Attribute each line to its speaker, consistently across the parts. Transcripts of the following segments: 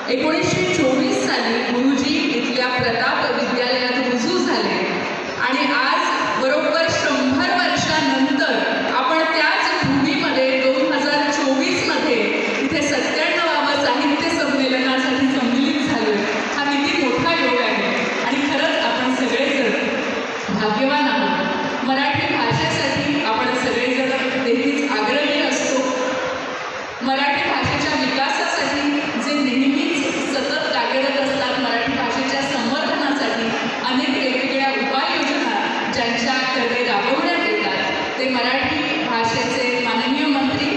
Speaker 1: 1924 साली गुरुजी इथल्या प्रताप विद्यालयात रुजू झाले आणि आज बरोबर 100 वर्षांनंतर आपण त्याच भूमीमध्ये 2024 मध्ये इथे 97व्या साहित्य संमेलनासाठी सम्मिलित झालो. हा किती मोठा योग आहे आणि खरंच आपण सगळेजण भाग्यवान आहोत. मराठी भाषेसाठी आपण सगळेजण नेहमीच आग्रही असतो. मराठी भाषेच्या विकासासाठी जे नेहमीच सतत कार्यरत असतात, मराठी भाषेच्या संवर्धनासाठी अनेक वेगवेगळ्या उपाययोजना ज्यांच्याकडे राबवण्यात येतात ते मराठी भाषेचे माननीय मंत्री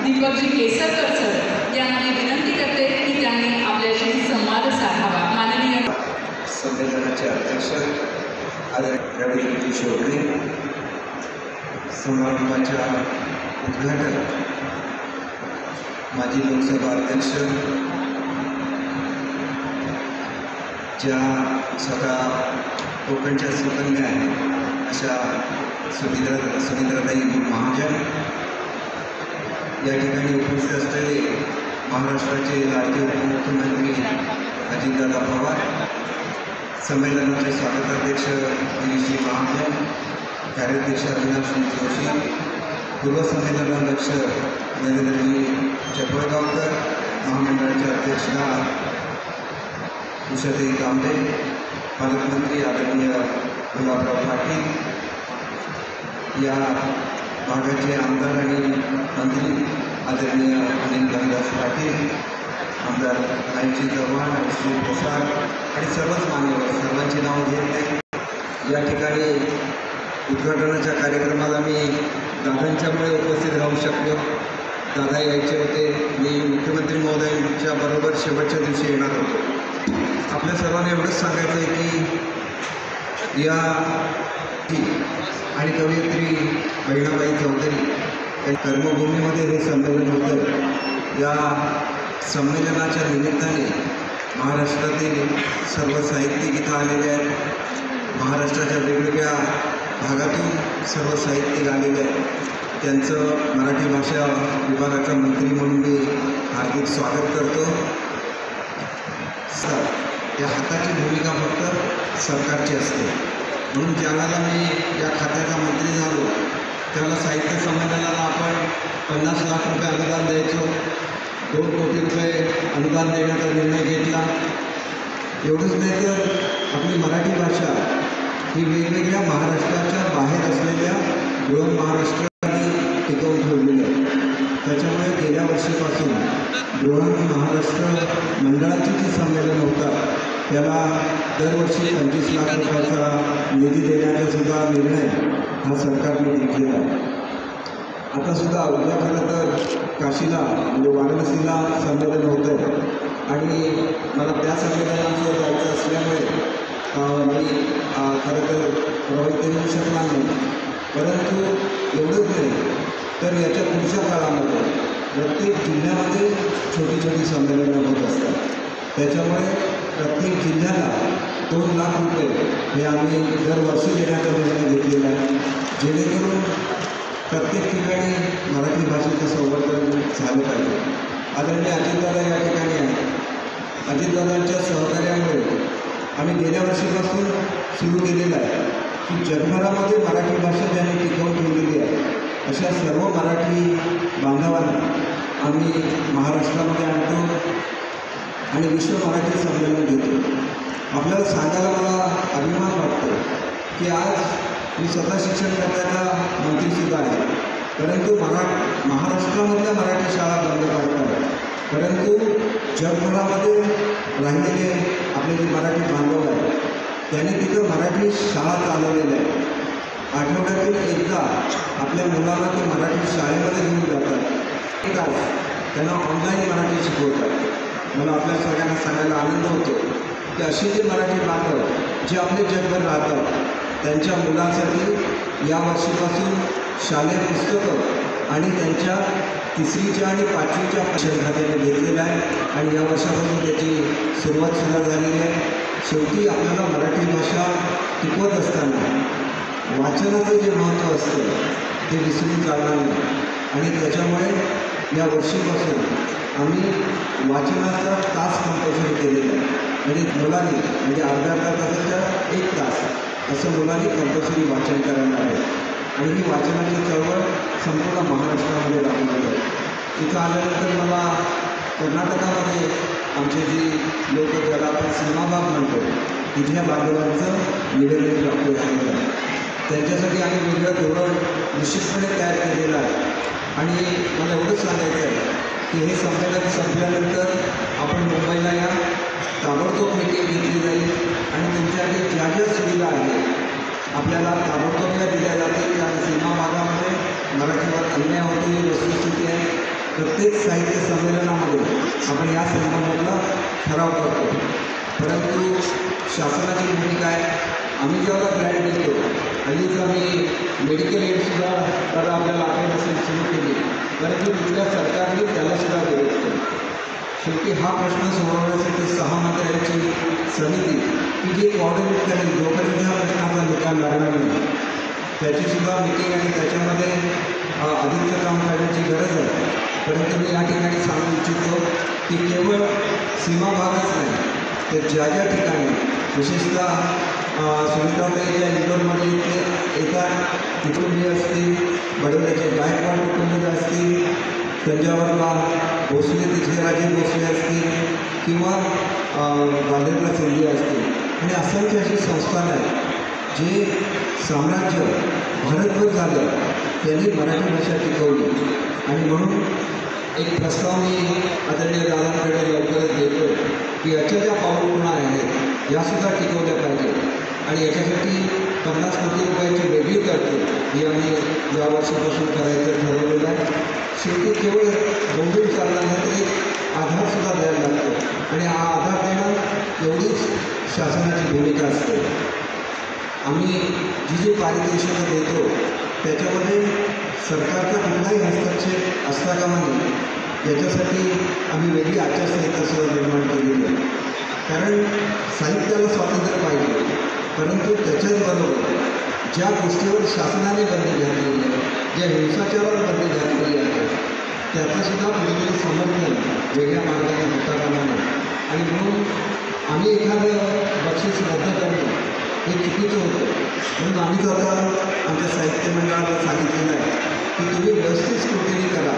Speaker 1: दीपकजी केसरकर सर यांना मी विनंती करते की त्यांनी आपल्याशी संवाद साधावा. माननीय
Speaker 2: संमेलनाचे अध्यक्ष आदरणीय रवींद्रजी शोभणे, समारंभाच्या उद्घाटन माजी लोकसभा अध्यक्ष ज्या स्वतः कोकणच्या सुकन्या आहेत अशा सुमित्राताई महाजन, या ठिकाणी उपस्थित असलेले महाराष्ट्राचे लाडके उपमुख्यमंत्री अजितदादा पवार, संमेलनाचे स्वागताध्यक्ष गिरीशजी महाजन, कार्याध्यक्ष अविनाश जोशी, पूर्व संमेलनाध्यक्ष नरेंद्रजी चपळगावकर, महामंडळाचे अध्यक्ष उषाताई कांबळे, पालकमंत्री आदरणीय गुलाबराव पाटील, या भागाचे आमदार आणि मंत्री आदरणीय अनिल भाईदास पाटील, आमदार नाईकजी चव्हाण, श्री प्रसाद आणि सर्वच मान्यवर, सर्वांची नावं घेत नाही. या ठिकाणी उद्घाटनाच्या कार्यक्रमाला मी दादांच्यामुळे उपस्थित राहू शकलो. दादा यायचे होते, मी मुख्यमंत्री महोदयांच्या बरोबर शेवटच्या दिवशी येणार होतो. आपल्या सर्वांना एवढंच सांगायचं आहे की या आणि कवयित्री बहिणाबाई चौधरी या कर्मभूमीमध्ये हे संमेलन होतं. या संमेलनाच्या निमित्ताने महाराष्ट्रातील सर्व साहित्यिक इथं आलेले आहेत. महाराष्ट्राच्या वेगवेगळ्या भागातून सर्व साहित्यिक आलेले आहेत. त्यांचं मराठी भाषा विभागाचा मंत्री म्हणून मी हार्दिक स्वागत करतो. या हाताची भूमिका फक्त सरकारची असते, म्हणून ज्यावेळेला मी या खात्याचा मंत्री झालो त्यावेळेला साहित्य संमेलनाला आपण 50 लाख रुपये अनुदान द्यायचो. 2 कोटी रुपये अनुदान देण्याचा निर्णय घेतला. एवढंच नाही तर आपली मराठी भाषा ही वेगवेगळ्या महाराष्ट्राच्या बाहेर असलेल्या बृहन महाराष्ट्राने टिकवून ठेवलेली आहे. त्याच्यामुळे गेल्या वर्षीपासून बृहन महाराष्ट्र मंडळाचे जे संमेलन होतात त्याला दरवर्षी 25 लाख रुपयाचा निधी देण्याचा सुद्धा निर्णय हा सरकारने घेतलेला आहे. आतासुद्धा उद्या खरं तर काशीला म्हणजे वाराणसीला संमेलन होतं आहे आणि मला त्या संमेलनाचं जायचं असल्यामुळे मी खरं तर प्रवाहित येऊ शकणार नाही. परंतु एवढंच नाही तर याच्या पुढच्या काळामध्ये प्रत्येक जिल्ह्यामध्ये छोटी छोटी संमेलनं होत असतात. त्याच्यामुळे प्रत्येक जिल्ह्याला 2 लाख रुपये हे आम्ही दरवर्षी देण्याचा निर्णय घेतलेला आहे, जेणेकरून प्रत्येक ठिकाणी मराठी भाषेचं संवर्धन झालं पाहिजे. आदरणीय अजितदादा या ठिकाणी आहेत. अजितदादांच्या सहकार्यामुळे आम्ही गेल्या वर्षीपासून सुरू केलेलं आहे की जगभरामध्ये मराठी भाषा ज्यांनी टिकवून ठेवलेली आहे अशा सर्व मराठी बांधवांना आम्ही महाराष्ट्रामध्ये आणतो आणि विश्व मराठी संमेलन घेतो. आपल्याला सांगायला मला अभिमान वाटतो की आज मी स्वतः शिक्षण खात्याचा मंत्रीसुद्धा आहे, परंतु महाराष्ट्रामधल्या मराठी शाळा बंद पडतात. परंतु जगभरामध्ये राहिलेले आपले जे मराठी बांधव आहेत त्यांनी तिथं मराठी शाळा चालवलेल्या आहेत. आठवड्यातून एकदा आपल्या मुलांना ते मराठी शाळेमध्ये घेऊन जातात, एक त्यांना ऑनलाईन मराठी शिकवतात. मला आपल्या सगळ्यांना सांगायला आनंद होतो की असे जे मराठी बांधव जे आपले जगभर राहतात त्यांच्या मुलांसाठी या वर्षीपासून शालेय पुस्तकं आणि त्यांच्या 3रीच्या आणि 5वीच्या शिक्षण खात्याने घेतलेलं आहे आणि या वर्षापासून त्याची सुरुवातसुद्धा झालेली आहे. शेवटी आपल्याला मराठी भाषा टिकवत असताना वाचनाचं जे महत्त्व असतं ते विसरून चालणार नाही आणि त्याच्यामुळे या वर्षीपासून आम्ही वाचनाचा तास कंपल्सरी केलेला आहे. म्हणजे मुलांनी म्हणजे अर्ध्या तासाच्या 1 तास असं मुलांनी कंपल्सरी वाचन करायला आहे. आणि ही वाचनाची चळवळ संपूर्ण महाराष्ट्रामध्ये राबवली आहे. इथं आल्यानंतर मला कर्नाटकामध्ये आमचे जी लोक ज्याला आपण सीमाभाग म्हणतो तिथल्या बांधवांचं निवेदन प्राप्त झालेलं आहे. त्यांच्यासाठी आम्ही वेगळं धोरण निश्चितपणे तयार केलेलं आहे. आणि मला एवढंच सांगायचं आहे की हे संमेलन संपल्यानंतर आपण मुंबईला या, ताबडतोब मीटिंग घेतली जाईल आणि तुमच्याकडे ज्या ज्या सुविधा आहेत आपल्याला ताबडतोब त्या दिल्या जातील. कारण सीमा भागामध्ये मराठीवर अन्याय होतो ही वस्तुस्थिती आहे. प्रत्येक साहित्य संमेलनामध्ये आपण या संबंधातला ठराव करतो, परंतु शासनाची भूमिका आहे. आम्ही जेव्हा ग्रँट देतो, हल्लीच आम्ही मेडिकल एडसुद्धा तर आपल्याला आपण असेल सुरू केली, परंतु तिथल्या सरकारने त्यालासुद्धा विरोध केला. शेवटी हा प्रश्न सोडवण्यासाठी 6 मंत्र्यांची समिती की जी कोऑर्डिनेट करेल जोपर्यंत ह्या प्रश्नाचा निकाल लागणार नाही त्याचीसुद्धा मीटिंग आणि त्याच्यामध्ये अधिकचं काम करण्याची गरज आहे. परंतु मी या ठिकाणी सांगू इच्छितो की केवळ सीमा भागच नाही तर ज्या ज्या ठिकाणी विशेषतः सुनीताताई ज्या इंदोरमध्ये येतात कुटुंबीय असतील, बडोद्याचे गायकवाड कुटुंबीय असतील, तंजावरला भोसले तिथले राजे भोसले असतील किंवा ग्वाल्हेरला सिंधी असतील आणि असंख्य अशी संस्थान आहेत जे साम्राज्य भारतभर झालं त्यांनी मराठी भाषा टिकवली. आणि म्हणून एक प्रस्ताव मी आदरणीय दादांकडे लवकरच देतो की याच्या ज्या पावलखुणा आहेत यासुद्धा टिकवल्या पाहिजेत. आणि याच्यासाठी 50 कोटी रुपयाची वेगळी तरतूद ही आम्ही या वर्षापासून करायचं ठरवलेलं आहे. शेवटी केवळ गंभीर चालणार नाही तर एक आधारसुद्धा द्यायला लागतो आणि हा आधार देणं एवढीच शासनाची भूमिका असते. आम्ही जी पारितोषिकं देतो त्याच्यामध्ये सरकारचा कुठलाही हस्तक्षेप असता कामा नये याच्यासाठी आम्ही वेगळी आचारसंहितासुद्धा निर्माण केलेली आहे. कारण साहित्याला स्वातंत्र्य पाहिजे, परंतु त्याच्याचबरोबर ज्या गोष्टीवर शासनाने बंदी घातलेली आहे, ज्या हिंसाचारावर बंदी घातलेली आहे त्याचंसुद्धा कुठेतरी समर्थन वेगळ्या मार्गाने होता कामा नये. आणि म्हणून आम्ही एखादं बक्षीस रद्द करणं हे चुकीचं होतं. म्हणून आम्ही आता आमच्या साहित्य मंडळाला सांगितलेलं आहे की तुम्ही व्यवस्थित स्क्रुटिनी करा,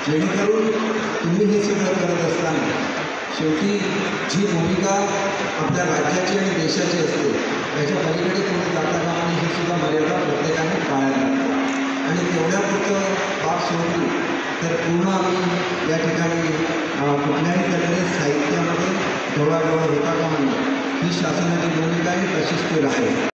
Speaker 2: जेणेकरून तुम्ही हे सगळं करत असताना शेवटी जी भूमिका आपल्या राज्याची आणि देशाची असते त्याच्या पलीकडे कोणी जाता कामा नये ही सुद्धा मर्यादा प्रत्येकाने पाळायला लागते. आणि तेवढ्यापुरतं बाब सोडली तर पूर्ण आम्ही या ठिकाणी कुठल्याही तऱ्हेने साहित्यामध्ये ढवळाढवळ होता कामा नये ही शासनाची भूमिका आहे, तशीच ती राहील.